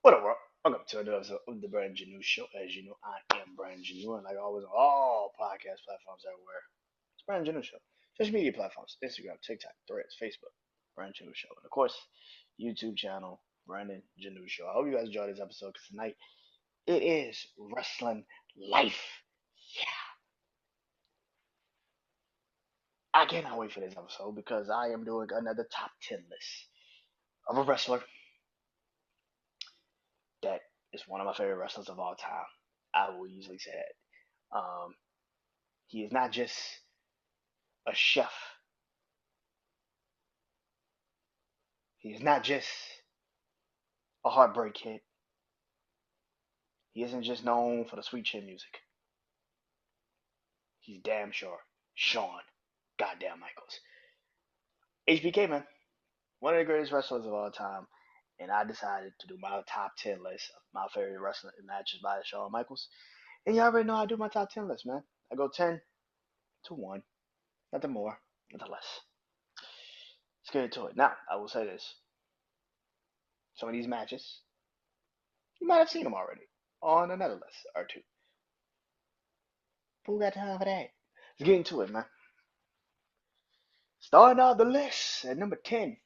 What up, world? Welcome to another episode of the Brand Janu Show. As you know, I am Brand Janu, and like always, on all podcast platforms everywhere, it's Brand Janu Show. Social media platforms: Instagram, TikTok, Threads, Facebook, Brand Janu Show, and of course, YouTube channel Brandon Janu Show. I hope you guys enjoyed this episode because tonight it is wrestling life. Yeah, I cannot wait for this episode because I am doing another top 10 list of a wrestler that is one of my favorite wrestlers of all time. I will easily say that. He is not just a chef. He is not just a heartbreak kid. He isn't just known for the sweet chin music. He's damn sure Shawn Goddamn Michaels. HBK, man, one of the greatest wrestlers of all time. And I decided to do my top 10 list of my favorite wrestling matches by Shawn Michaels. And you already know I do my top 10 list, man. I go 10 to 1, nothing more, nothing less. Let's get into it. Now, I will say this. Some of these matches, you might have seen them already on another list or two. Who got time for that? Let's get into it, man. Starting out the list at number 10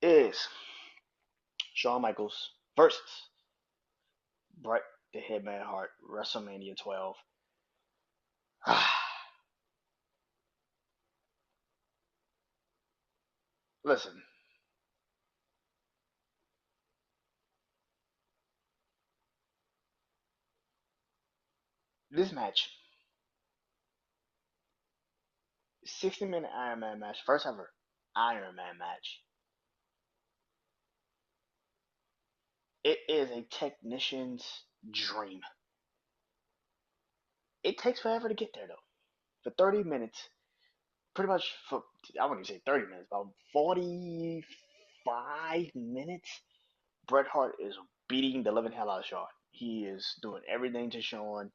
is Shawn Michaels versus Bret the Hitman Hart, WrestleMania 12. Listen, this match, 60-minute Iron Man match, first ever Iron Man match. It is a technician's dream. It takes forever to get there, though. For 30 minutes, pretty much for, I wouldn't even say 30 minutes, about 45 minutes, Bret Hart is beating the living hell out of Shawn. He is doing everything to Shawn,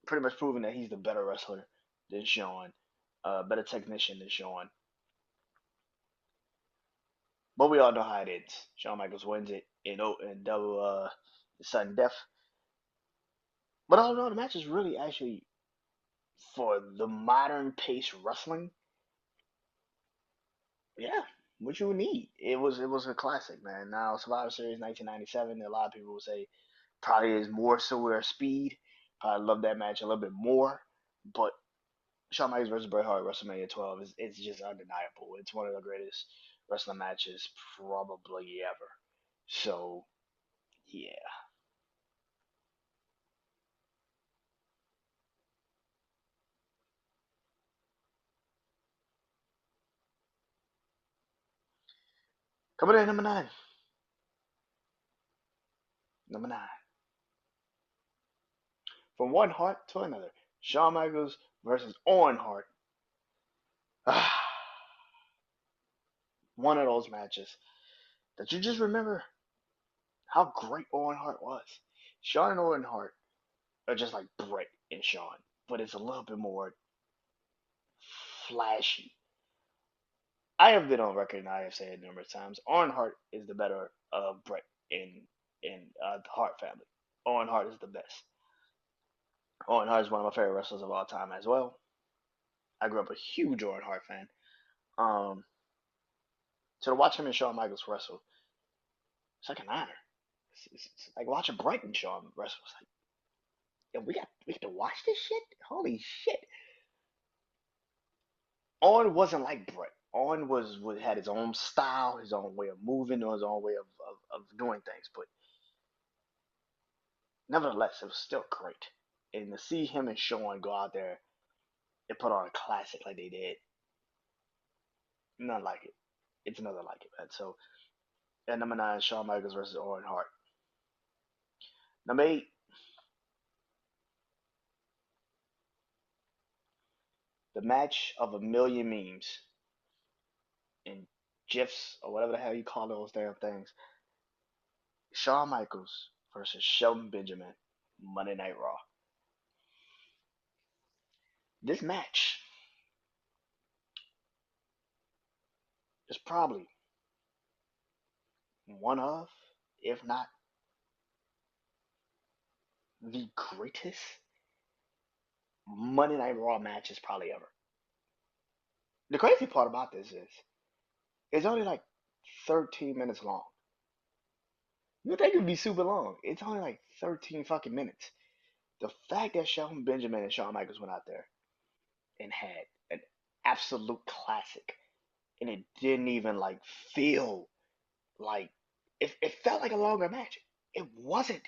pretty much proving that he's the better wrestler than Shawn, better technician than Shawn. But we all know how it ends. Shawn Michaels wins it in double sudden death. But all in all, the match is really actually for the modern pace wrestling. Yeah, what you would need. It was a classic, man. Now Survivor Series 1997. A lot of people would say probably is more so where speed. I love that match a little bit more, but Shawn Michaels versus Bret Hart WrestleMania 12 is it's just undeniable. It's one of the greatest wrestling matches probably ever. So yeah, coming in at number nine. Number nine. From one heart to another, Shawn Michaels versus Owen Hart. One of those matches that you just remember how great Owen Hart was. Shawn and Owen Hart are just like Bret and Shawn, but it's a little bit more flashy. I have been on record and I have said it numerous times. Owen Hart is the better Bret in the Hart family. Owen Hart is the best. Owen Hart is one of my favorite wrestlers of all time as well. I grew up a huge Owen Hart fan. Um, so to watch him and Shawn Michaels wrestle, it's like an honor. It's like watching Bret and Shawn wrestle. It's like, yo, we get to watch this shit. Holy shit! Owen wasn't like Bret. Owen had his own style, his own way of moving, or his own way of doing things. But nevertheless, it was still great. And to see him and Shawn go out there and put on a classic like they did, none like it. It's another like it, man. So at number nine, Shawn Michaels versus Owen Hart. Number eight, the match of a million memes and gifs or whatever the hell you call those damn things. Shawn Michaels versus Shelton Benjamin, Monday Night Raw. This match probably one of, if not the greatest Monday Night Raw matches probably ever. The crazy part about this is it's only like 13 minutes long. You would think it would be super long. It's only like 13 fucking minutes. The fact that Shelton Benjamin and Shawn Michaels went out there and had an absolute classic, and it didn't even like feel like it felt like a longer match. It wasn't.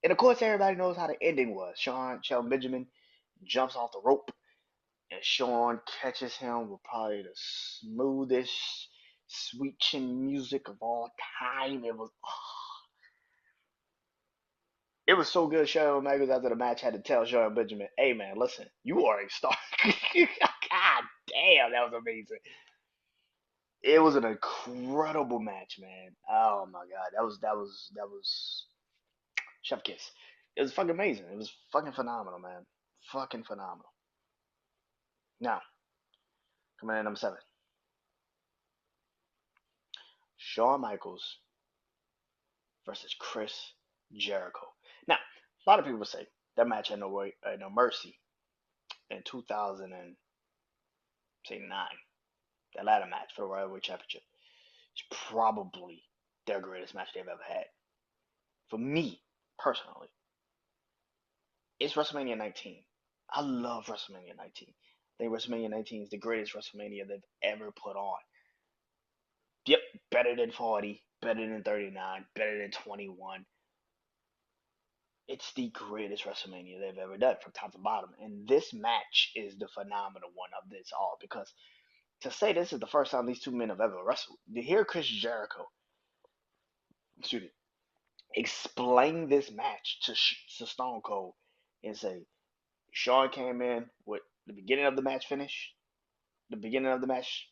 And of course, everybody knows how the ending was. Shelton Benjamin jumps off the rope, and Shawn catches him with probably the smoothest, sweet chin music of all time. It was so good. Shawn Michaels after the match had to tell Shelton Benjamin, "Hey man, listen, you are a star." God damn, that was amazing. It was an incredible match, man. Oh my god, that was chef kiss. It was fucking amazing. It was fucking phenomenal, man. Fucking phenomenal. Now, coming in at number 7, Shawn Michaels versus Chris Jericho. Now, a lot of people say that match had no mercy in 2009. That ladder match for the Royal Heavyweight Championship is probably their greatest match they've ever had. For me, personally, it's WrestleMania 19. I love WrestleMania 19. I think WrestleMania 19 is the greatest WrestleMania they've ever put on. Yep, better than 40, better than 39, better than 21. It's the greatest WrestleMania they've ever done from top to bottom. And this match is the phenomenal one of this all because to say this is the first time these two men have ever wrestled, to hear Chris Jericho, excuse me, explain this match to Stone Cold and say, Shawn came in with the beginning of the match finished, the beginning of the match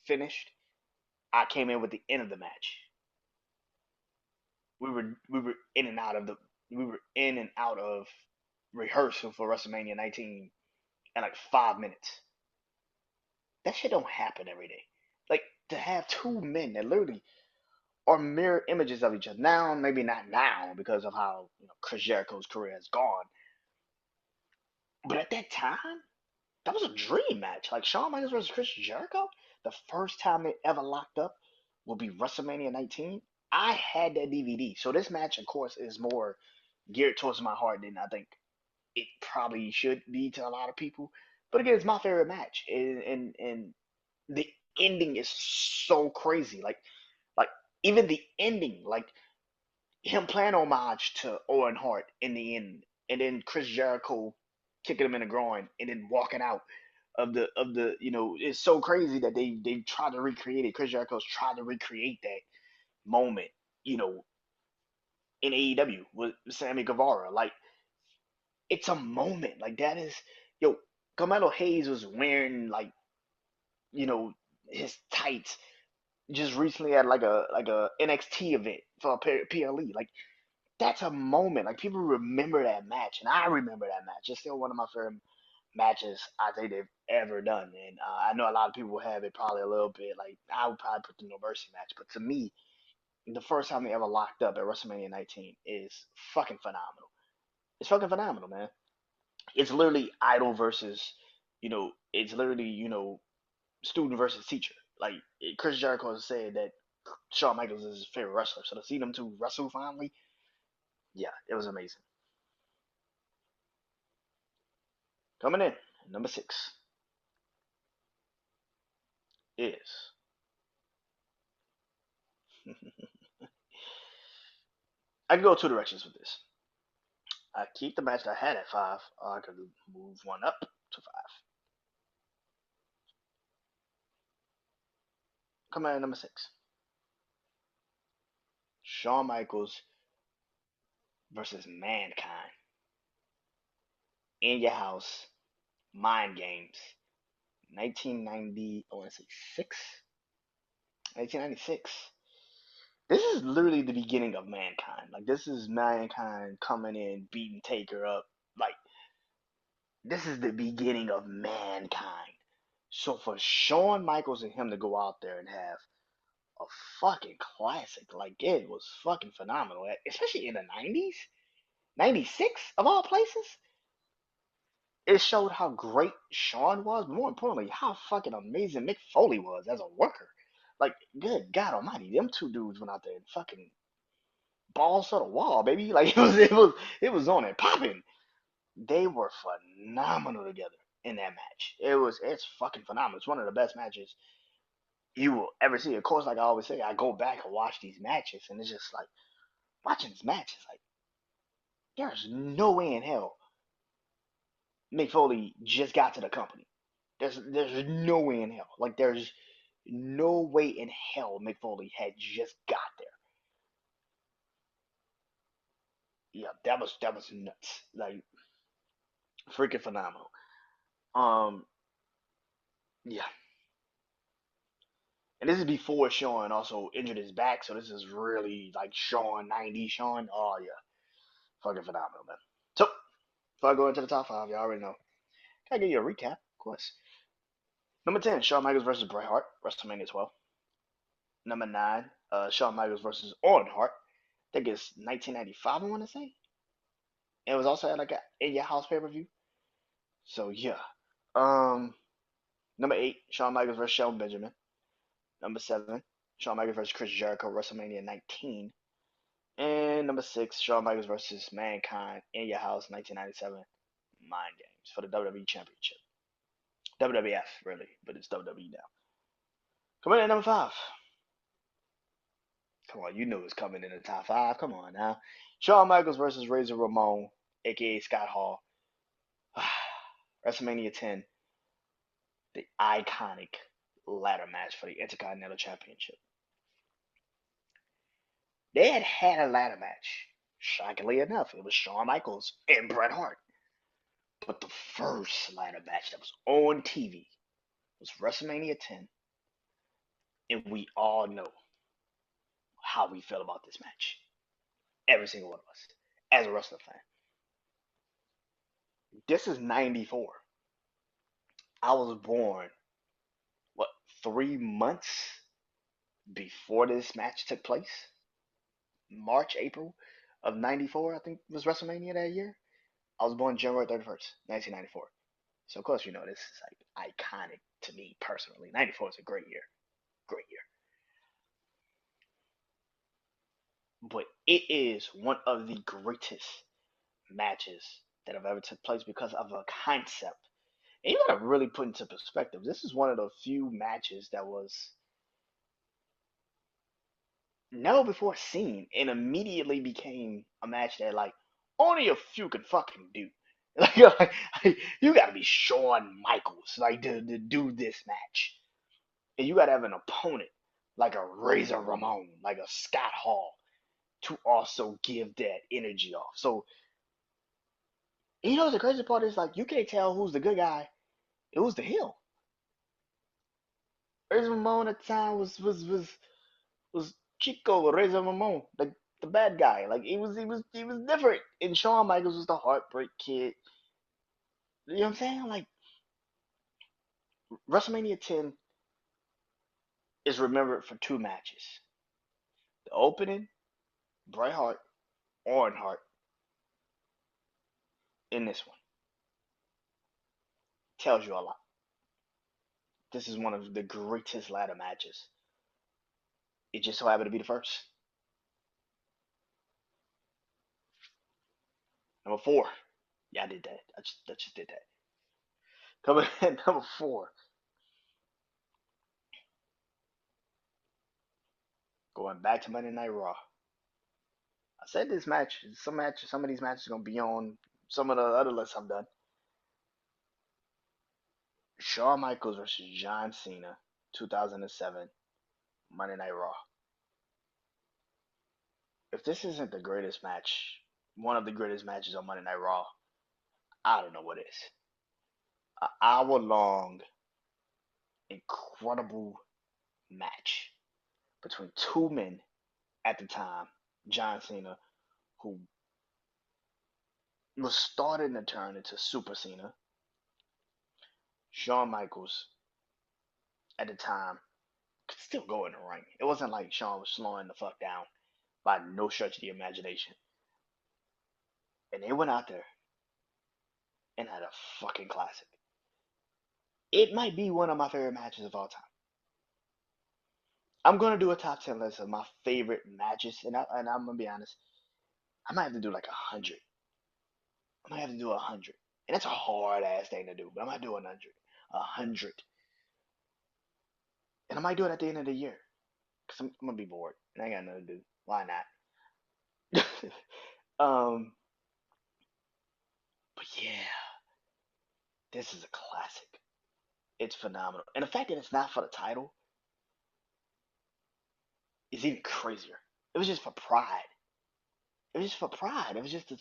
finished. I came in with the end of the match. We were in and out of the we were in and out of rehearsal for WrestleMania 19 in like 5 minutes. That shit don't happen every day. Like to have two men that literally are mirror images of each other. Now, maybe not now because of how Chris Jericho's career has gone, but at that time, that was a dream match. Like Shawn Michaels versus Chris Jericho, the first time they ever locked up will be WrestleMania 19. I had that DVD, so this match, of course, is more geared towards my heart than I think it probably should be to a lot of people. But again, it's my favorite match, and the ending is so crazy. Like even the ending, like him playing homage to Owen Hart in the end, and then Chris Jericho kicking him in the groin, and then walking out of the it's so crazy that they tried to recreate it. Chris Jericho's tried to recreate that moment, you know, in AEW with Sammy Guevara. Like it's a moment like that is yo. Carmelo Hayes was wearing like you know his tights just recently at like a NXT event for a PLE. Like that's a moment. Like people remember that match, and I remember that match. It's still one of my favorite matches I think they've ever done. And I know a lot of people have it probably a little bit. Like I would probably put the No Mercy match, but to me, the first time they ever locked up at WrestleMania 19 is fucking phenomenal. It's fucking phenomenal, man. It's literally idol versus, it's literally student versus teacher. Like Chris Jericho has said that Shawn Michaels is his favorite wrestler. So to see them two wrestle finally, yeah, it was amazing. Coming in, number 6 is I can go two directions with this. I keep the match that I had at 5, or I could move one up to 5. Coming in at number 6, Shawn Michaels versus Mankind in your house, Mind Games, 1990. I want to say 1996. This is literally the beginning of Mankind. Like this is Mankind coming in, beating Taker up. Like this is the beginning of Mankind. So for Shawn Michaels and him to go out there and have a fucking classic, like it was fucking phenomenal, especially in the 90s, 96 of all places. It showed how great Shawn was, but more importantly, how fucking amazing Mick Foley was as a worker. Like, good God Almighty, them two dudes went out there and fucking balls to the wall, baby. Like it was on and popping. They were phenomenal together in that match. It's fucking phenomenal. It's one of the best matches you will ever see. Of course, like I always say, I go back and watch these matches, and it's just like watching this match is like there's no way in hell Mick Foley just got to the company. There's no way in hell. Like there's no way in hell Mick Foley had just got there. Yeah, that was nuts. Like freaking phenomenal. Um, yeah. And this is before Shawn also injured his back, so this is really like Shawn 90 Shawn. Oh yeah. Fucking phenomenal, man. So before I go into the top five, y'all already know. Can I give you a recap? Of course. Number 10, Shawn Michaels versus Bret Hart, WrestleMania 12. Number 9, Shawn Michaels versus Owen Hart. I think it's 1995, I want to say. And it was also at like a in your house pay per view. So yeah. Um, Number 8, Shawn Michaels versus Shelton Benjamin. Number 7, Shawn Michaels versus Chris Jericho, WrestleMania 19. And number 6, Shawn Michaels versus Mankind in your house, 1997. Mind Games for the WWE Championship. WWF, really, but it's WWE now. Coming in at number 5. Come on, you knew it was coming in the top 5. Come on now. Shawn Michaels versus Razor Ramon, aka Scott Hall. WrestleMania 10, the iconic ladder match for the Intercontinental Championship. They had a ladder match. Shockingly enough, it was Shawn Michaels and Bret Hart. But the first ladder match that was on TV was WrestleMania 10, and we all know how we feel about this match. Every single one of us, as a wrestling fan. This is 94. I was born, what, 3 months before this match took place? March, April of 94, I think was WrestleMania that year. I was born January 31st, 1994. So, of course, you know, this is like iconic to me personally. 94 is a great year. Great year. But it is one of the greatest matches that have ever took place because of a concept. And you gotta really put into perspective. This is one of the few matches that was never before seen and immediately became a match that like only a few could fucking do. Like, you gotta be Shawn Michaels like to do this match. And you gotta have an opponent like a Razor Ramon, like a Scott Hall, to also give that energy off. So you know the crazy part is like you can't tell who's the good guy and who's the heel. Razor Ramon at the time was Chico Razor Ramon, like the bad guy. Like he was different. And Shawn Michaels was the heartbreak kid. You know what I'm saying? Like WrestleMania 10 is remembered for two matches. The opening, Bret Hart, Owen Hart, in this one. Tells you a lot. This is one of the greatest ladder matches. It just so happened to be the first. Number 4. Yeah, I did that. I just did that. Coming in number 4. Going back to Monday Night Raw. I said this match, some of these matches are gonna be on some of the other lists I've done. Shawn Michaels versus John Cena, 2007, Monday Night Raw. If this isn't the greatest match, one of the greatest matches on Monday Night Raw, I don't know what is. An hour long, incredible match between two men at the time. John Cena, who was starting to turn into Super Cena. Shawn Michaels, at the time could still go in the ring. It wasn't like Shawn was slowing the fuck down by no stretch of the imagination. And they went out there and had a fucking classic. It might be one of my favorite matches of all time. I'm gonna do a top 10 list of my favorite matches, and I'm gonna be honest. I might have to do like 100. I might have to do 100, and that's a hard ass thing to do. But I might do 100, and I might do it at the end of the year because I'm gonna be bored and I ain't got nothing to do. Why not? um, but yeah, this is a classic. It's phenomenal, and the fact that it's not for the title is even crazier. It was just for pride. It was just for pride. It was just to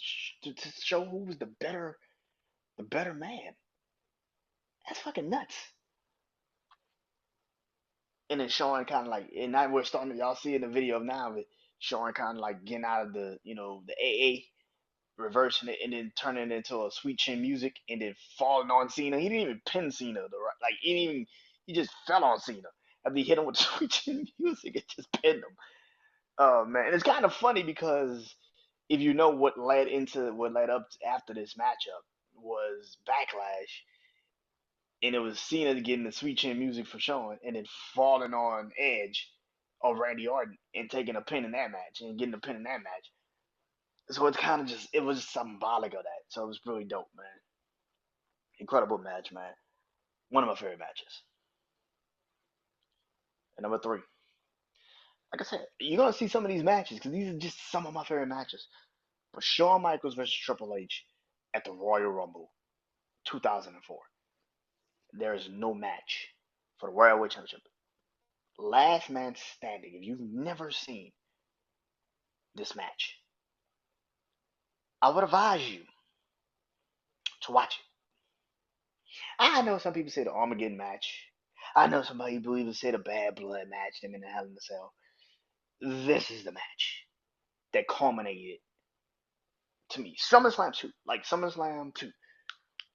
show who was the better man. That's fucking nuts. And then Shawn kind of like, and now we're starting to, y'all see in the video now, but Shawn kind of like getting out of the AA, reversing it, and then turning it into a sweet chin music, and then falling on Cena. He didn't even pin Cena, like he just fell on Cena after he hit him with the sweet chin music. It just pinned him. Oh man, and it's kind of funny because if you know what led up after this matchup was Backlash, and it was Cena getting the sweet chin music for Shawn, and then falling on Edge or Randy Orton and taking a pin in that match and getting a pin in that match. So it's kind of just it was symbolic of that. So it was really dope, man. Incredible match, man. One of my favorite matches. And number three, like I said, you're gonna see some of these matches because these are just some of my favorite matches. But Shawn Michaels versus Triple H at the Royal Rumble 2004. There is no match for the Royal World Championship. Last man standing. If you've never seen this match, I would advise you to watch it. I know some people say the Armageddon match. I know some people even say the Bad Blood match, them in the Hell in the Cell. This is the match that culminated to me. SummerSlam 2. Like SummerSlam 2.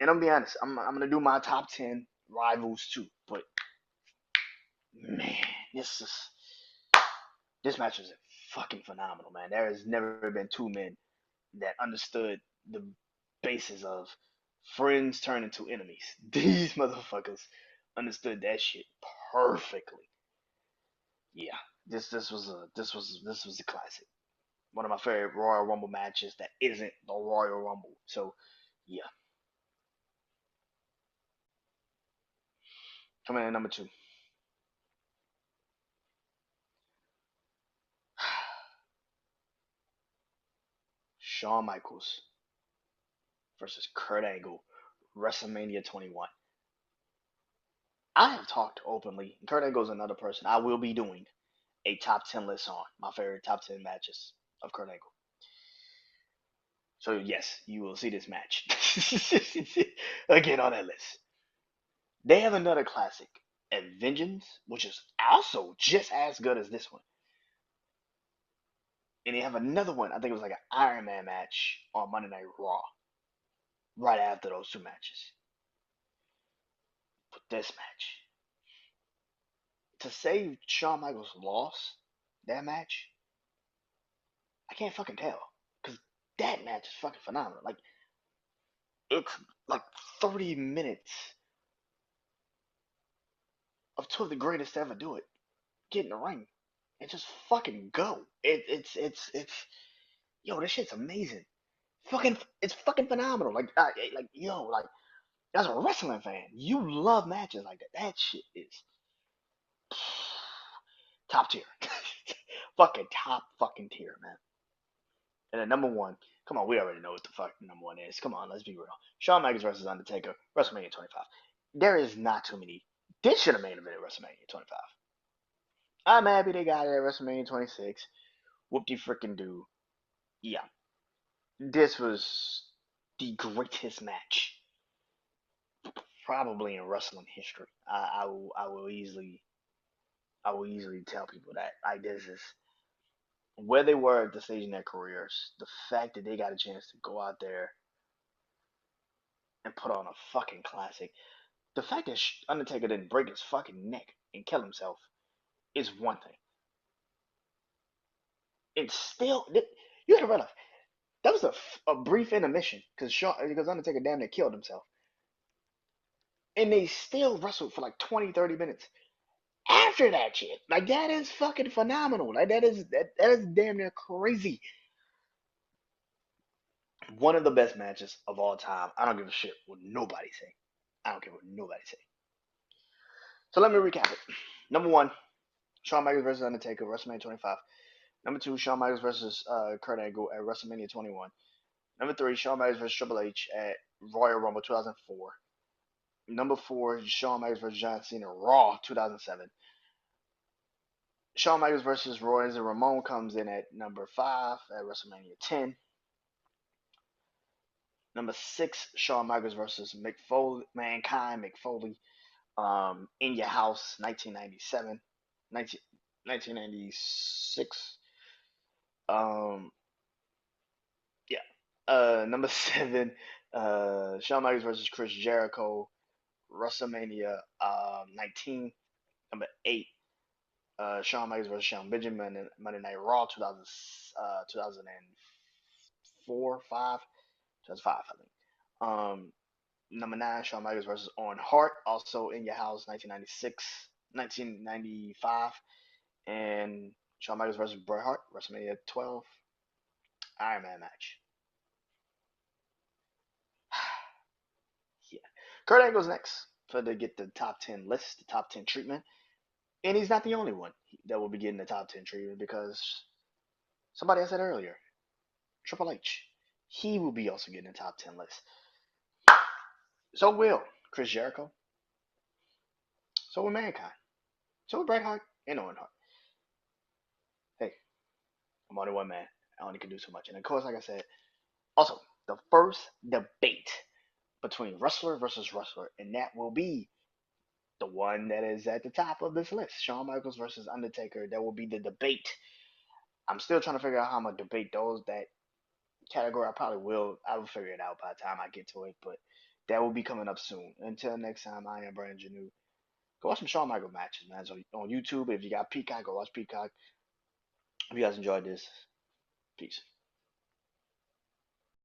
And I'm gonna be honest, I'm gonna do my top 10 rivals too. But man, this is this match was fucking phenomenal, man. There has never been two men that understood the basis of friends turning to enemies. These motherfuckers understood that shit perfectly. Yeah, this was a classic. One of my favorite Royal Rumble matches that isn't the Royal Rumble. So yeah, coming in at number two, Shawn Michaels versus Kurt Angle, WrestleMania 21. I have talked openly. Kurt Angle is another person I will be doing a top 10 list on my favorite top 10 matches of Kurt Angle. So yes, you will see this match again on that list. They have another classic, and Vengeance, which is also just as good as this one. And they have another one. I think it was like an Iron Man match on Monday Night Raw, right after those two matches. But this match, to say Shawn Michaels lost that match, I can't fucking tell, because that match is fucking phenomenal. Like it's like 30 minutes of two of the greatest to ever do it. Get in the ring and just fucking go. It's yo, this shit's amazing. Fucking, it's fucking phenomenal. Like yo, like as a wrestling fan, you love matches like that. That shit is top tier. Fucking top fucking tier, man. And then number one, come on, we already know what the fuck number one is. Come on, let's be real. Shawn Michaels versus Undertaker, WrestleMania 25. There is not too many. This should have made a minute WrestleMania 25. I'm happy they got it at WrestleMania 26. Whoop de freaking do. Yeah, this was the greatest match probably in wrestling history. I will easily tell people that. Like this is where they were at the stage in their careers. The fact that they got a chance to go out there and put on a fucking classic. The fact that Undertaker didn't break his fucking neck and kill himself is one thing. It's still you gotta realize that was a brief intermission because Undertaker damn near killed himself, and they still wrestled for like 20, 30 minutes after that shit. Like that is fucking phenomenal. Like that is damn near crazy. One of the best matches of all time. I don't give a shit what nobody say. I don't care what nobody say. So let me recap it. Number one, Shawn Michaels versus Undertaker, WrestleMania 25. Number two, Shawn Michaels versus Kurt Angle at WrestleMania 21. Number three, Shawn Michaels versus Triple H at Royal Rumble 2004. Number four, Shawn Michaels versus John Cena Raw 2007. Shawn Michaels versus Royals and Ramon comes in at number five at WrestleMania 10. Number six, Shawn Michaels versus Mankind Mick Foley, in Your House, 1997, 1996. Um, yeah. Number seven, Shawn Michaels versus Chris Jericho, WrestleMania 19. Number eight, Shawn Michaels versus Shawn Benjamin and Monday Night Raw 2004, 5, 2005, I think. Number nine, Shawn Michaels versus Owen Hart, also in Your House, 1996, 1995, and Shawn Michaels versus Bret Hart, WrestleMania 12, Iron Man match. Yeah, Kurt Angle's next for to get the top 10 list, the top 10 treatment, and he's not the only one that will be getting the top 10 treatment because somebody I said earlier, Triple H, he will be also getting the top 10 list. So will Chris Jericho. So will Mankind. So will Bret Hart and Owen Hart. Hey, I'm only one man. I only can do so much. And of course, like I said, also the first debate between wrestler versus wrestler, and that will be the one that is at the top of this list. Shawn Michaels versus Undertaker. That will be the debate. I'm still trying to figure out how I'm gonna debate those that category. I will figure it out by the time I get to it, but that will be coming up soon. Until next time, I am Brandon Janeau. Go watch some Shawn Michaels matches, man. So on YouTube, if you got Peacock, go watch Peacock. If you guys enjoyed this, peace.